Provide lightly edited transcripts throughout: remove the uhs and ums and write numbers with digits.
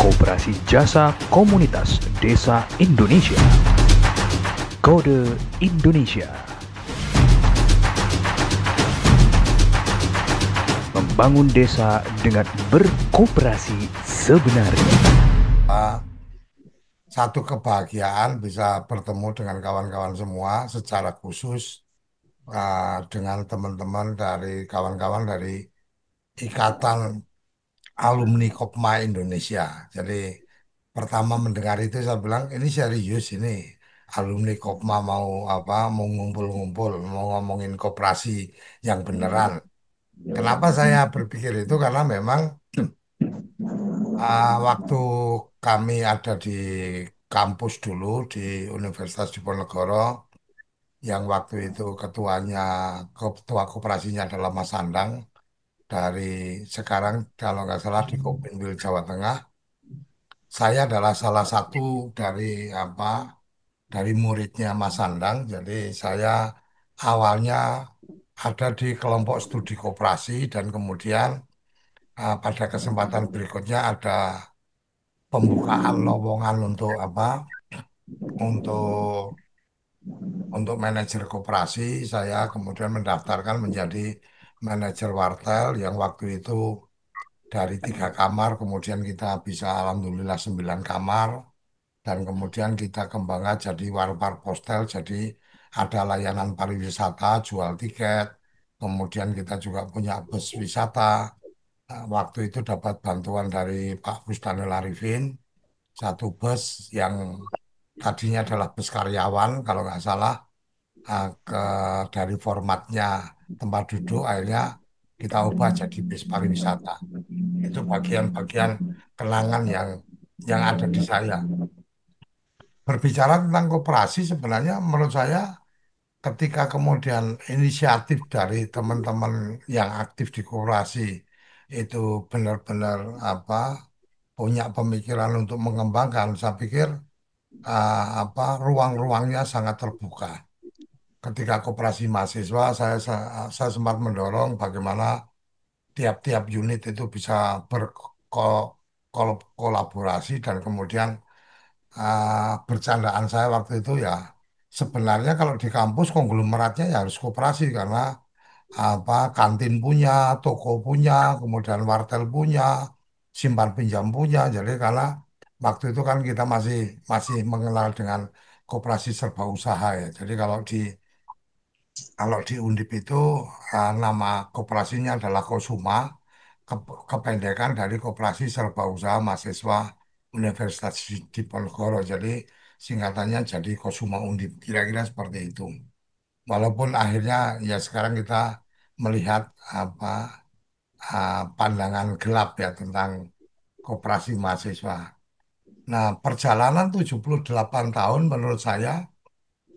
Koperasi Jasa Komunitas Desa Indonesia. Kode Indonesia. Membangun desa dengan berkooperasi sebenarnya. Satu kebahagiaan bisa bertemu dengan kawan-kawan semua secara khusus dengan teman-teman dari kawan-kawan dari Ikatan Alumni Kopma Indonesia. Jadi pertama mendengar itu saya bilang ini serius ini alumni Kopma mau apa mau ngumpul-ngumpul mau ngomongin koperasi yang beneran. Kenapa saya berpikir itu karena memang waktu kami ada di kampus dulu di Universitas Diponegoro, yang waktu itu ketua koperasinya adalah Mas Andang dari sekarang kalau nggak salah di Kopinwil Jawa Tengah. Saya adalah salah satu dari apa dari muridnya Mas Andang. Jadi saya awalnya ada di kelompok studi koperasi dan kemudian pada kesempatan berikutnya ada pembukaan lowongan untuk apa? Untuk manajer koperasi, saya kemudian mendaftarkan menjadi manajer wartel yang waktu itu dari 3 kamar, kemudian kita bisa alhamdulillah 9 kamar, dan kemudian kita kembangkan jadi warpat postel, jadi ada layanan pariwisata, jual tiket, kemudian kita juga punya bus wisata. Waktu itu dapat bantuan dari Pak Busdanul Arifin, satu bus yang tadinya adalah bus karyawan kalau nggak salah, ke dari formatnya tempat duduk akhirnya kita ubah jadi bis pariwisata. Itu bagian-bagian kenangan yang ada di saya. Berbicara tentang koperasi sebenarnya menurut saya ketika kemudian inisiatif dari teman-teman yang aktif di koperasi itu benar-benar apa punya pemikiran untuk mengembangkan, saya pikir apa ruang-ruangnya sangat terbuka. Ketika koperasi mahasiswa, saya sempat mendorong bagaimana tiap-tiap unit itu bisa berkolaborasi dan kemudian bercandaan saya waktu itu ya sebenarnya kalau di kampus konglomeratnya ya harus koperasi karena apa kantin punya, toko punya, kemudian wartel punya, simpan pinjam punya. Jadi karena waktu itu kan kita masih masih mengenal dengan koperasi serba usaha ya. Jadi kalau di Undip itu nama koperasinya adalah Kosuma, kependekan dari Koperasi Serba Usaha Mahasiswa Universitas Diponegoro. Jadi singkatannya jadi Kosuma Undip, kira-kira seperti itu. Walaupun akhirnya ya sekarang kita melihat apa pandangan gelap ya tentang koperasi mahasiswa. Nah, perjalanan 78 tahun menurut saya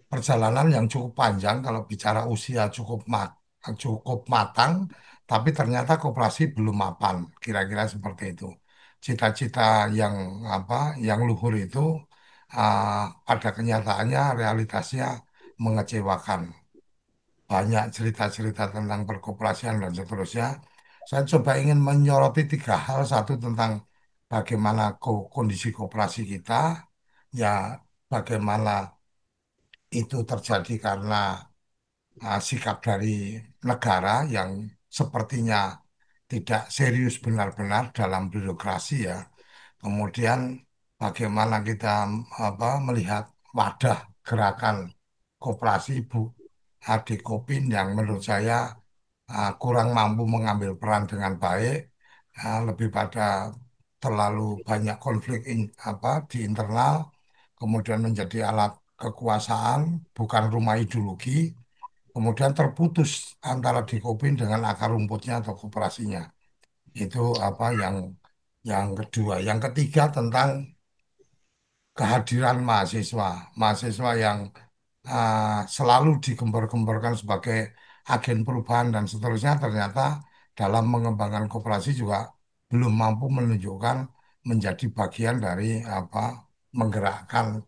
perjalanan yang cukup panjang kalau bicara usia cukup matang, tapi ternyata koperasi belum mapan, kira-kira seperti itu. Cita-cita yang apa, yang luhur itu pada kenyataannya realitasnya mengecewakan. Banyak cerita-cerita tentang perkoperasian dan seterusnya. Saya coba ingin menyoroti 3 hal, satu tentang bagaimana kondisi koperasi kita, ya bagaimana itu terjadi karena sikap dari negara yang sepertinya tidak serius benar-benar dalam birokrasi ya. Kemudian bagaimana kita apa melihat wadah gerakan koperasi Bu Adi Kopin yang menurut saya kurang mampu mengambil peran dengan baik, lebih pada terlalu banyak konflik apa di internal, kemudian menjadi alat kekuasaan, bukan rumah ideologi. Kemudian terputus antara Dikopin dengan akar rumputnya atau koperasinya. Itu apa yang kedua. Yang ketiga tentang kehadiran mahasiswa. Mahasiswa yang selalu digembar-gemborkan sebagai agen perubahan dan seterusnya ternyata dalam mengembangkan koperasi juga belum mampu menunjukkan menjadi bagian dari apa menggerakkan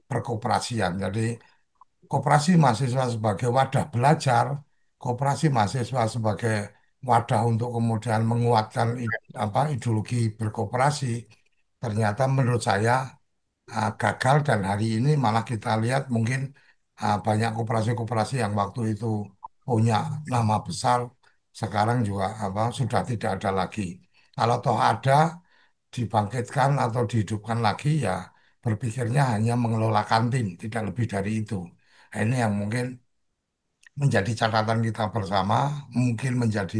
perkoperasian. Jadi koperasi mahasiswa sebagai wadah belajar, koperasi mahasiswa sebagai wadah untuk kemudian menguatkan apa ideologi berkoperasi ternyata menurut saya gagal dan hari ini malah kita lihat mungkin banyak koperasi-koperasi yang waktu itu punya nama besar sekarang juga sudah tidak ada lagi. Kalau toh ada dibangkitkan atau dihidupkan lagi ya berpikirnya hanya mengelola kantin, tidak lebih dari itu. Nah, ini yang mungkin menjadi catatan kita bersama, mungkin menjadi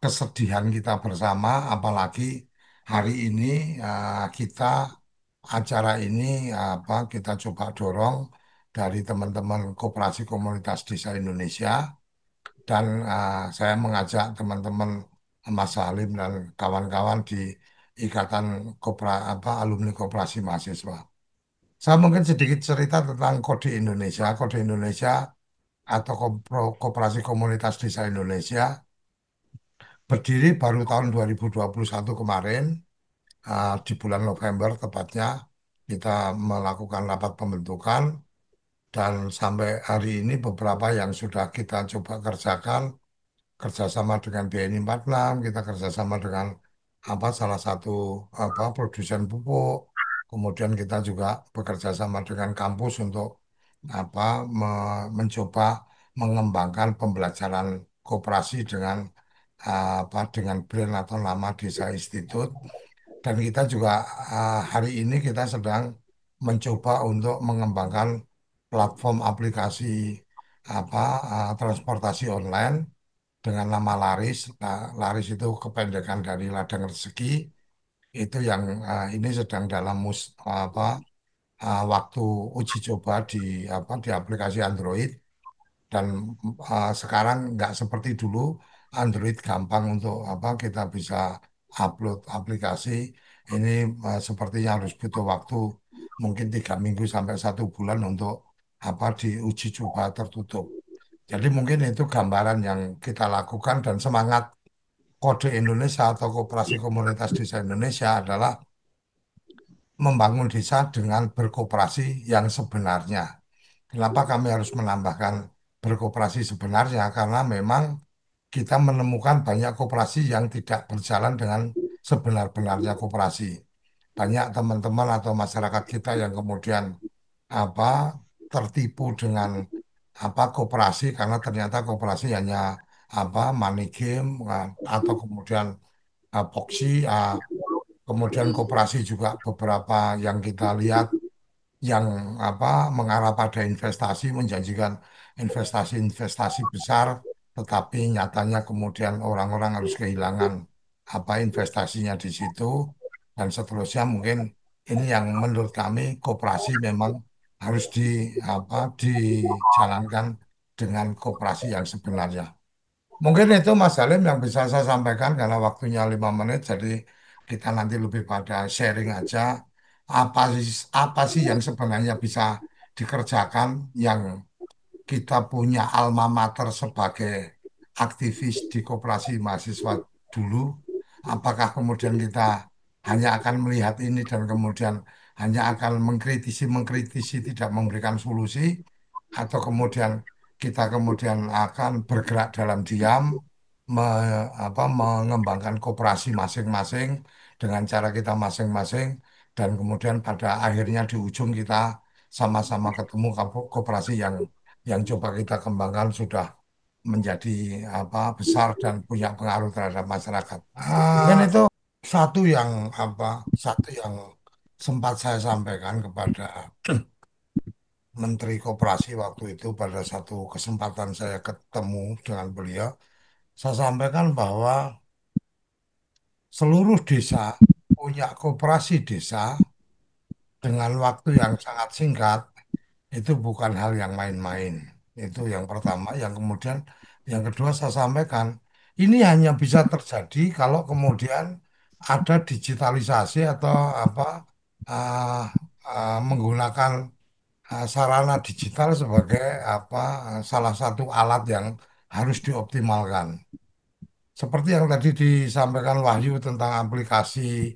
kesedihan kita bersama, apalagi hari ini kita acara ini kita coba dorong dari teman-teman Koperasi Komunitas Desa Indonesia dan saya mengajak teman-teman Mas Salim dan kawan-kawan di Ikatan Alumni Koperasi Mahasiswa. Saya mungkin sedikit cerita tentang Kode Indonesia. Kode Indonesia atau Koperasi Komunitas Desa Indonesia berdiri baru tahun 2021 kemarin, di bulan November tepatnya kita melakukan rapat pembentukan dan sampai hari ini beberapa yang sudah kita coba kerjakan kerjasama dengan BNI 46, kita kerjasama dengan salah satu produsen pupuk, kemudian kita juga bekerja sama dengan kampus untuk mencoba mengembangkan pembelajaran koperasi dengan dengan brand atau nama Desa Institut. Dan kita juga hari ini kita sedang mencoba untuk mengembangkan platform aplikasi transportasi online dengan nama Laris. Nah, Laris itu kependekan dari ladang rezeki. Itu yang ini sedang dalam waktu uji coba di aplikasi Android. Dan sekarang nggak seperti dulu, Android gampang untuk kita bisa upload aplikasi. Ini sepertinya harus butuh waktu mungkin 3 minggu sampai 1 bulan untuk diuji coba tertutup. Jadi mungkin itu gambaran yang kita lakukan dan semangat Kode Indonesia atau Koperasi Komunitas Desa Indonesia adalah membangun desa dengan berkoperasi yang sebenarnya. Kenapa kami harus menambahkan berkoperasi sebenarnya? Karena memang kita menemukan banyak koperasi yang tidak berjalan dengan sebenar-benarnya koperasi. Banyak teman-teman atau masyarakat kita yang kemudian apa tertipu dengan koperasi karena ternyata koperasi hanya money game atau kemudian proxy, kemudian koperasi juga beberapa yang kita lihat yang mengarah pada investasi menjanjikan investasi-investasi besar, tetapi nyatanya kemudian orang-orang harus kehilangan investasinya di situ dan seterusnya. Mungkin ini yang menurut kami koperasi memang harus dijalankan dengan koperasi yang sebenarnya. Mungkin itu Mas Halim yang bisa saya sampaikan karena waktunya 5 menit, jadi kita nanti lebih pada sharing aja apa sih yang sebenarnya bisa dikerjakan yang kita punya alma mater sebagai aktivis di koperasi mahasiswa dulu. Apakah kemudian kita hanya akan melihat ini dan kemudian hanya akan mengkritisi tidak memberikan solusi, atau kemudian kita kemudian akan bergerak dalam diam mengembangkan koperasi masing-masing dengan cara kita masing-masing dan kemudian pada akhirnya di ujung kita sama-sama ketemu koperasi yang coba kita kembangkan sudah menjadi besar dan punya pengaruh terhadap masyarakat. Mungkin itu satu yang apa satu yang sempat saya sampaikan kepada Menteri Koperasi waktu itu pada satu kesempatan saya ketemu dengan beliau. Saya sampaikan bahwa seluruh desa punya koperasi desa dengan waktu yang sangat singkat itu bukan hal yang main-main. Itu yang pertama. Yang kemudian, yang kedua saya sampaikan, ini hanya bisa terjadi kalau kemudian ada digitalisasi atau ah, menggunakan sarana digital sebagai salah satu alat yang harus dioptimalkan. Seperti yang tadi disampaikan Wahyu tentang aplikasi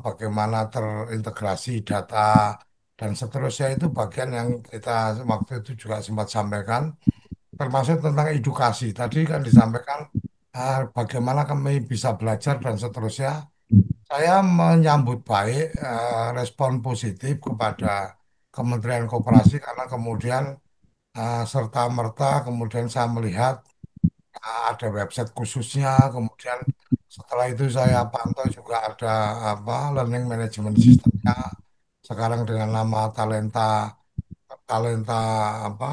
bagaimana terintegrasi data dan seterusnya itu bagian yang kita waktu itu juga sempat sampaikan termasuk tentang edukasi. Tadi kan disampaikan bagaimana kami bisa belajar dan seterusnya. saya menyambut baik respon positif kepada Kementerian Koperasi karena kemudian serta-merta kemudian saya melihat ada website khususnya, kemudian setelah itu saya pantau juga ada apa learning management systemnya sekarang dengan nama talenta apa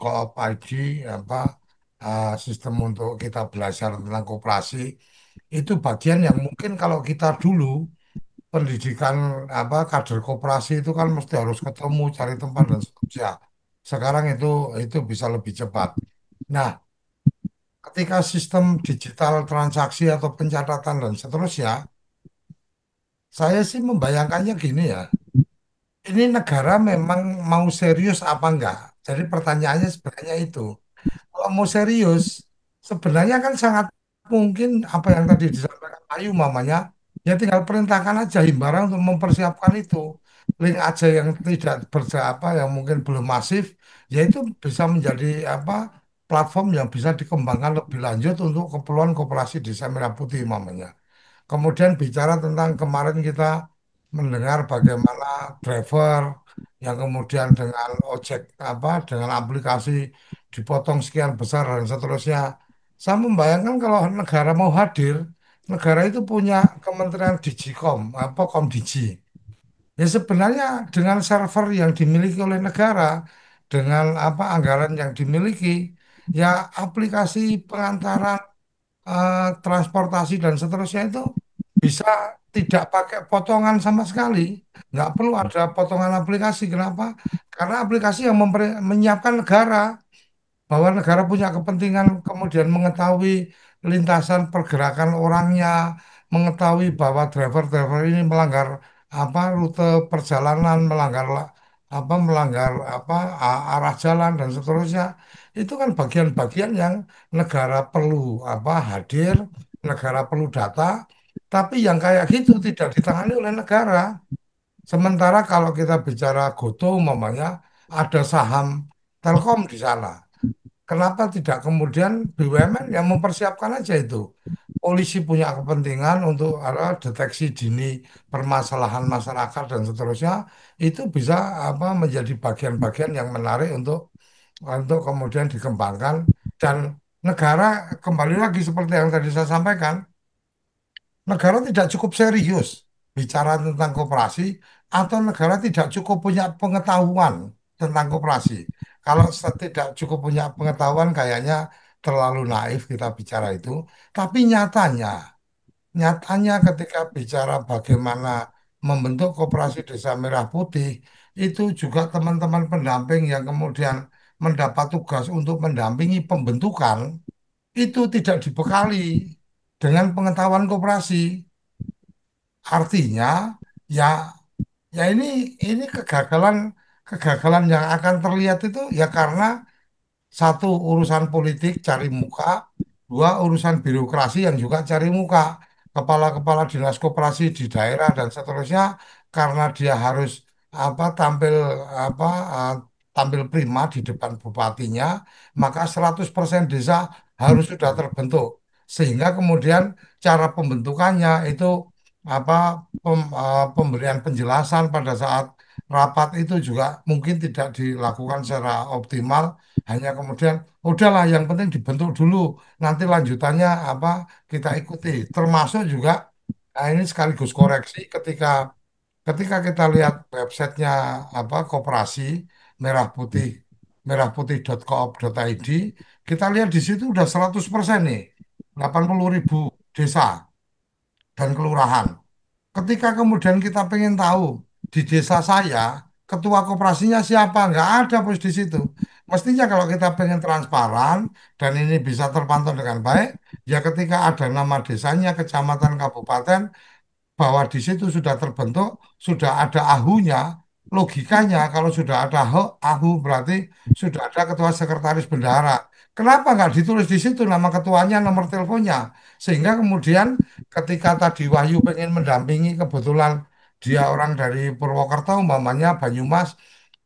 .co.id apa sistem untuk kita belajar tentang koperasi itu bagian yang mungkin kalau kita dulu pendidikan apa kader koperasi itu kan mesti harus ketemu cari tempat dan seterusnya. Sekarang itu bisa lebih cepat. Nah, ketika sistem digital transaksi atau pencatatan dan seterusnya, saya sih membayangkannya gini ya. Ini negara memang mau serius apa enggak? Jadi pertanyaannya sebenarnya itu. Kalau mau serius, sebenarnya kan sangat mungkin apa yang tadi disampaikan Ayu mamanya, ya tinggal perintahkan aja Himbara untuk mempersiapkan itu. Link aja yang tidak apa yang mungkin belum masif, ya itu bisa menjadi apa platform yang bisa dikembangkan lebih lanjut untuk keperluan koperasi Desa Merah Putih mamanya. Kemudian bicara tentang kemarin kita mendengar bagaimana driver yang kemudian dengan ojek apa dengan aplikasi dipotong sekian besar dan seterusnya. Saya membayangkan kalau negara mau hadir, negara itu punya Kementerian Digikom, apa Komdigi. Ya sebenarnya dengan server yang dimiliki oleh negara, dengan apa anggaran yang dimiliki, ya aplikasi pengantaran transportasi dan seterusnya itu bisa tidak pakai potongan sama sekali. Nggak perlu ada potongan aplikasi. Kenapa? Karena aplikasi yang menyiapkan negara bahwa negara punya kepentingan kemudian mengetahui lintasan pergerakan orangnya, mengetahui bahwa driver-driver ini melanggar apa rute perjalanan, melanggar arah jalan dan seterusnya. Itu kan bagian-bagian yang negara perlu hadir, negara perlu data, tapi yang kayak gitu tidak ditangani oleh negara. Sementara kalau kita bicara Goto, umpamanya ada saham Telkom di sana. Kenapa tidak kemudian BUMN yang mempersiapkan aja itu? Polisi punya kepentingan untuk deteksi dini permasalahan masyarakat dan seterusnya. Itu bisa menjadi bagian-bagian yang menarik untuk kemudian dikembangkan dan negara kembali lagi seperti yang tadi saya sampaikan, negara tidak cukup serius bicara tentang koperasi atau negara tidak cukup punya pengetahuan tentang koperasi. Kalau tidak cukup punya pengetahuan kayaknya terlalu naif kita bicara itu. Tapi nyatanya ketika bicara bagaimana membentuk koperasi Desa Merah Putih, itu juga teman-teman pendamping yang kemudian mendapat tugas untuk mendampingi pembentukan, itu tidak dibekali dengan pengetahuan koperasi. Artinya ya ya ini kegagalan yang akan terlihat itu ya karena satu urusan politik cari muka, dua urusan birokrasi yang juga cari muka. Kepala-kepala dinas koperasi di daerah dan seterusnya karena dia harus tampil apa eh, tampil prima di depan bupatinya, maka 100% desa harus sudah terbentuk. Sehingga kemudian cara pembentukannya itu apa pemberian penjelasan pada saat rapat itu juga mungkin tidak dilakukan secara optimal, hanya kemudian udahlah yang penting dibentuk dulu, nanti lanjutannya kita ikuti. Termasuk juga ini sekaligus koreksi ketika ketika kita lihat websitenya koperasi merah putih merahputih.coop.id, kita lihat di situ udah 100% nih 80.000 desa dan kelurahan. Ketika kemudian kita pengen tahu di desa saya ketua koperasinya siapa, nggak ada bos di situ. Mestinya kalau kita pengen transparan dan ini bisa terpantau dengan baik, ya ketika ada nama desanya, kecamatan, kabupaten, bahwa di situ sudah terbentuk, sudah ada ahunya, logikanya kalau sudah ada ahu berarti sudah ada ketua sekretaris bendahara. Kenapa nggak ditulis di situ nama ketuanya, nomor teleponnya? Sehingga kemudian ketika tadi Wahyu pengen mendampingi, kebetulan dia orang dari Purwokerto, umpamanya Banyumas,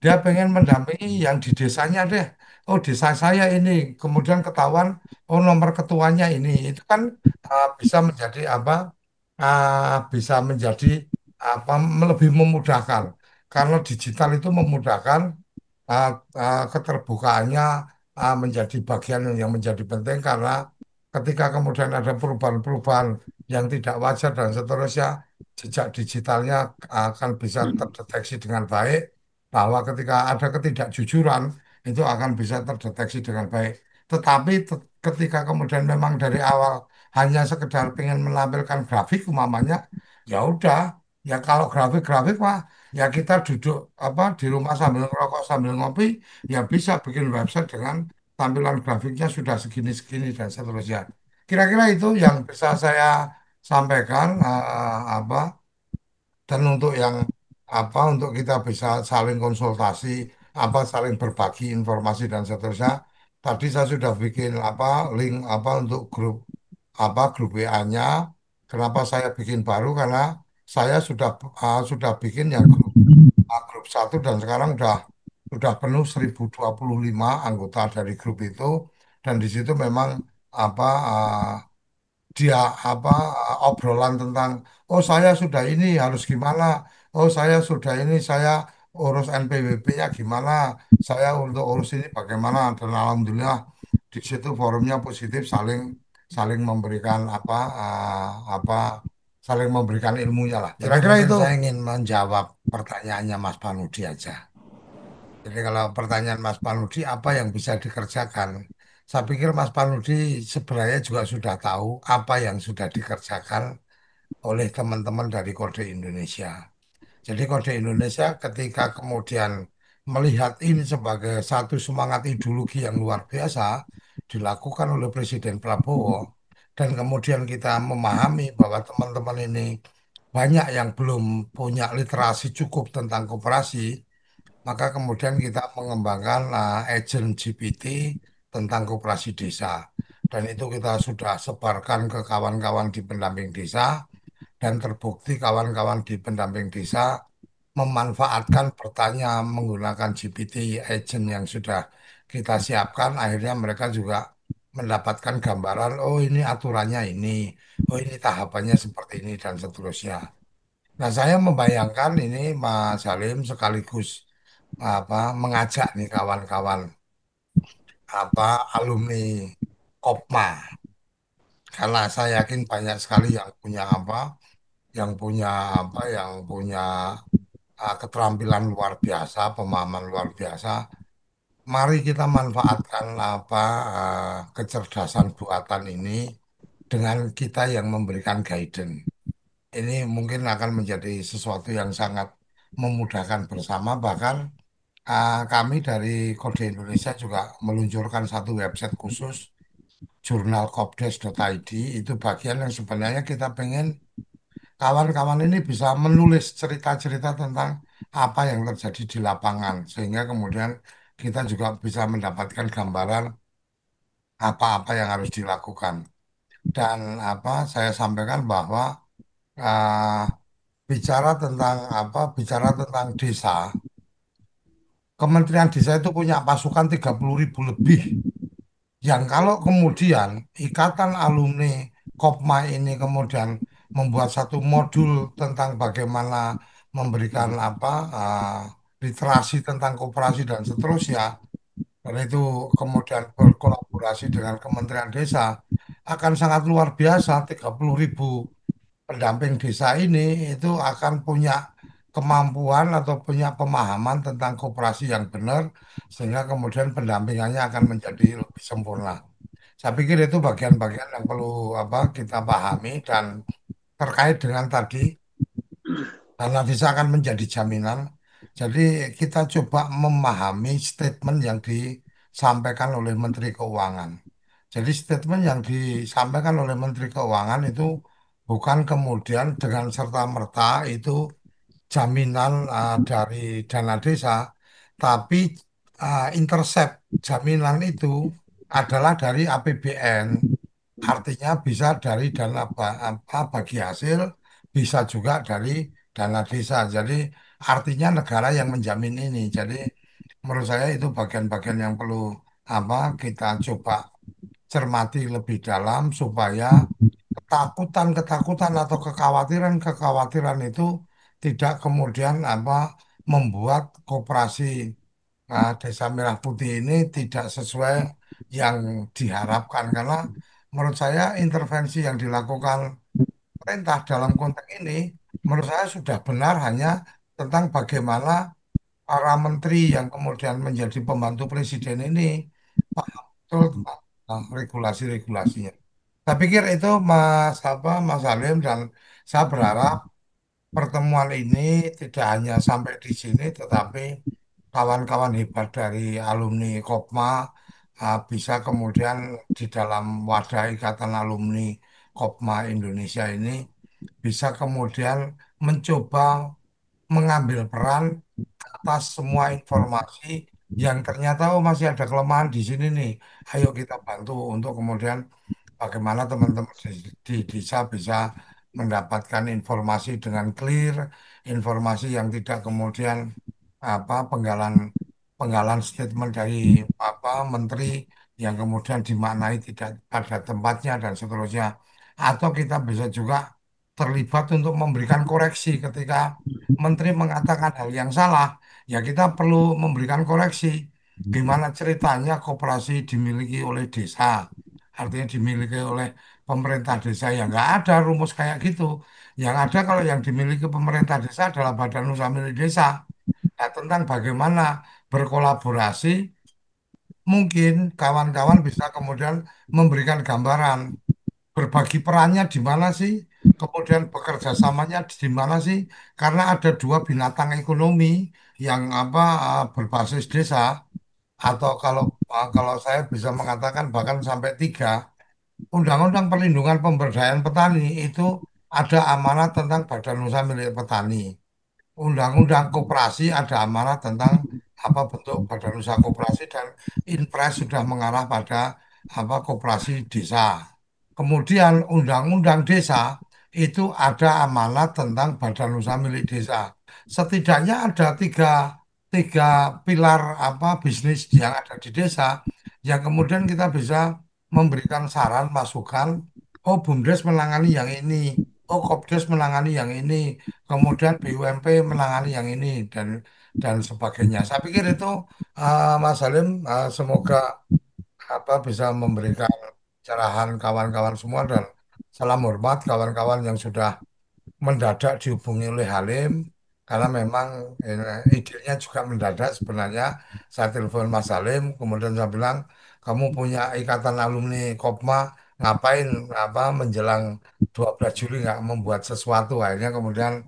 dia pengen mendampingi yang di desanya deh. Oh, desa saya ini, kemudian ketahuan, oh nomor ketuanya ini, itu kan bisa menjadi apa? bisa menjadi apa lebih memudahkan karena digital itu memudahkan uh, keterbukaannya menjadi bagian yang menjadi penting karena ketika kemudian ada perubahan-perubahan yang tidak wajar dan seterusnya, jejak digitalnya akan bisa terdeteksi dengan baik bahwa ketika ada ketidakjujuran itu akan bisa terdeteksi dengan baik. Tetapi ketika kemudian memang dari awal hanya sekedar pengen menampilkan grafik umpamanya, ya udah, ya kalau grafik-grafik mah ya kita duduk apa di rumah sambil ngerokok sambil ngopi ya bisa bikin website dengan tampilan grafiknya sudah segini-segini dan seterusnya. Kira-kira itu yang bisa saya sampaikan apa dan untuk yang apa untuk kita bisa saling konsultasi apa saling berbagi informasi dan seterusnya. Tadi saya sudah bikin apa link apa untuk grup WA-nya. Kenapa saya bikin baru? Karena saya sudah bikin yang grup satu dan sekarang udah penuh 1025 anggota dari grup itu dan di situ memang apa dia apa obrolan tentang oh saya sudah ini harus gimana, oh saya sudah ini saya urus NPWP-nya gimana, saya untuk urus ini bagaimana dan alhamdulillah di situ forumnya positif saling saling memberikan apa saling memberikan ilmunya lah. Kira-kira itu saya ingin menjawab pertanyaannya Mas Panudi aja. Jadi kalau pertanyaan Mas Panudi apa yang bisa dikerjakan? Saya pikir Mas Panudi sebenarnya juga sudah tahu apa yang sudah dikerjakan oleh teman-teman dari Kode Indonesia. Jadi Kode Indonesia ketika kemudian melihat ini sebagai satu semangat ideologi yang luar biasa dilakukan oleh Presiden Prabowo dan kemudian kita memahami bahwa teman-teman ini banyak yang belum punya literasi cukup tentang koperasi, maka kemudian kita mengembangkan agent GPT tentang koperasi desa. Dan itu kita sudah sebarkan ke kawan-kawan di pendamping desa dan terbukti kawan-kawan di pendamping desa memanfaatkan bertanya menggunakan GPT agent yang sudah kita siapkan. Akhirnya mereka juga mendapatkan gambaran, oh ini aturannya ini, oh ini tahapannya seperti ini dan seterusnya. Nah, saya membayangkan ini Mas Salim sekaligus apa mengajak nih kawan-kawan apa alumni Kopma karena saya yakin banyak sekali yang punya yang punya keterampilan luar biasa, pemahaman luar biasa. Mari kita manfaatkan kecerdasan buatan ini dengan kita yang memberikan guidance. Ini mungkin akan menjadi sesuatu yang sangat memudahkan bersama bahkan kami dari Kode Indonesia juga meluncurkan satu website khusus jurnalkopdes.id itu bagian yang sebenarnya kita pengen kawan-kawan ini bisa menulis cerita-cerita tentang apa yang terjadi di lapangan sehingga kemudian kita juga bisa mendapatkan gambaran apa-apa yang harus dilakukan dan apa saya sampaikan bahwa ah, bicara tentang desa. Kementerian Desa itu punya pasukan 30.000 lebih. Yang kalau kemudian ikatan alumni Kopma ini kemudian membuat satu modul tentang bagaimana memberikan literasi tentang koperasi dan seterusnya, dan itu kemudian berkolaborasi dengan Kementerian Desa, akan sangat luar biasa. 30.000 pendamping desa ini itu akan punya kemampuan atau punya pemahaman tentang koperasi yang benar, sehingga kemudian pendampingannya akan menjadi lebih sempurna. Saya pikir itu bagian-bagian yang perlu kita pahami dan terkait dengan tadi dana desa akan menjadi jaminan. Jadi kita coba memahami statement yang disampaikan oleh Menteri Keuangan. Jadi statement yang disampaikan oleh Menteri Keuangan itu bukan kemudian dengan serta-merta itu jaminan dari dana desa, tapi intercept jaminan itu adalah dari APBN. Artinya bisa dari dana bagi hasil, bisa juga dari dana desa. Jadi artinya negara yang menjamin ini. Jadi menurut saya itu bagian-bagian yang perlu kita coba cermati lebih dalam supaya ketakutan atau kekhawatiran itu tidak kemudian membuat koperasi Desa Merah Putih ini tidak sesuai yang diharapkan karena menurut saya intervensi yang dilakukan pemerintah dalam konteks ini menurut saya sudah benar hanya tentang bagaimana para menteri yang kemudian menjadi pembantu presiden ini paham betul tentang regulasi-regulasinya. Saya pikir itu Mas Halim dan saya berharap pertemuan ini tidak hanya sampai di sini, tetapi kawan-kawan hebat dari alumni Kopma bisa kemudian di dalam wadah Ikatan Alumni Kopma Indonesia ini bisa kemudian mencoba mengambil peran atas semua informasi yang ternyata masih ada kelemahan di sini nih. Ayo kita bantu untuk kemudian bagaimana teman-teman di desa bisa mendapatkan informasi dengan clear, informasi yang tidak kemudian penggalan penggalan statement dari menteri yang kemudian dimaknai tidak pada tempatnya dan seterusnya. Atau kita bisa juga terlibat untuk memberikan koreksi ketika menteri mengatakan hal yang salah, ya kita perlu memberikan koreksi. Gimana ceritanya koperasi dimiliki oleh desa, artinya dimiliki oleh pemerintah desa yang nggak ada rumus kayak gitu. Yang ada kalau yang dimiliki pemerintah desa adalah Badan Usaha Milik Desa. Nah, tentang bagaimana berkolaborasi, mungkin kawan-kawan bisa kemudian memberikan gambaran berbagi perannya di mana sih, kemudian bekerja samanya di mana sih, karena ada dua binatang ekonomi yang berbasis desa, atau kalau saya bisa mengatakan bahkan sampai tiga. Undang-Undang Perlindungan Pemberdayaan Petani itu ada amanat tentang Badan Usaha Milik Petani. Undang-Undang Koperasi ada amanat tentang apa bentuk badan usaha koperasi dan Inpres sudah mengarah pada koperasi desa. Kemudian Undang-Undang Desa itu ada amanat tentang badan usaha milik desa. Setidaknya ada tiga pilar bisnis yang ada di desa yang kemudian kita bisa memberikan saran, masukan. Oh, BUMDes menangani yang ini. Oh, Kopdes menangani yang ini. Kemudian BUMP menangani yang ini dan sebagainya. Saya pikir itu Mas Halim, semoga bisa memberikan cerahan kawan-kawan semua dan salam hormat kawan-kawan yang sudah mendadak dihubungi oleh Halim karena memang idenya juga mendadak sebenarnya. Saya telepon Mas Halim kemudian saya bilang kamu punya ikatan alumni Kopma, ngapain menjelang 12 Juli nggak membuat sesuatu. Akhirnya kemudian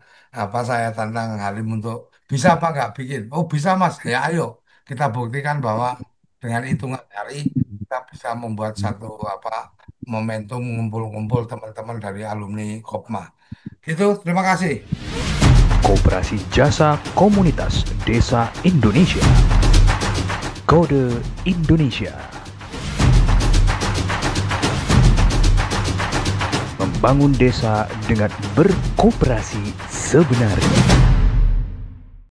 saya tantang Halim untuk bisa apa nggak bikin. Oh bisa Mas, ya ayo kita buktikan bahwa dengan hitungan hari kita bisa membuat satu momentum ngumpul-ngumpul teman-teman dari alumni Kopma. Gitu, terima kasih. Koperasi Jasa Komunitas Desa Indonesia. Kode Indonesia. Membangun desa dengan berkoperasi sebenarnya.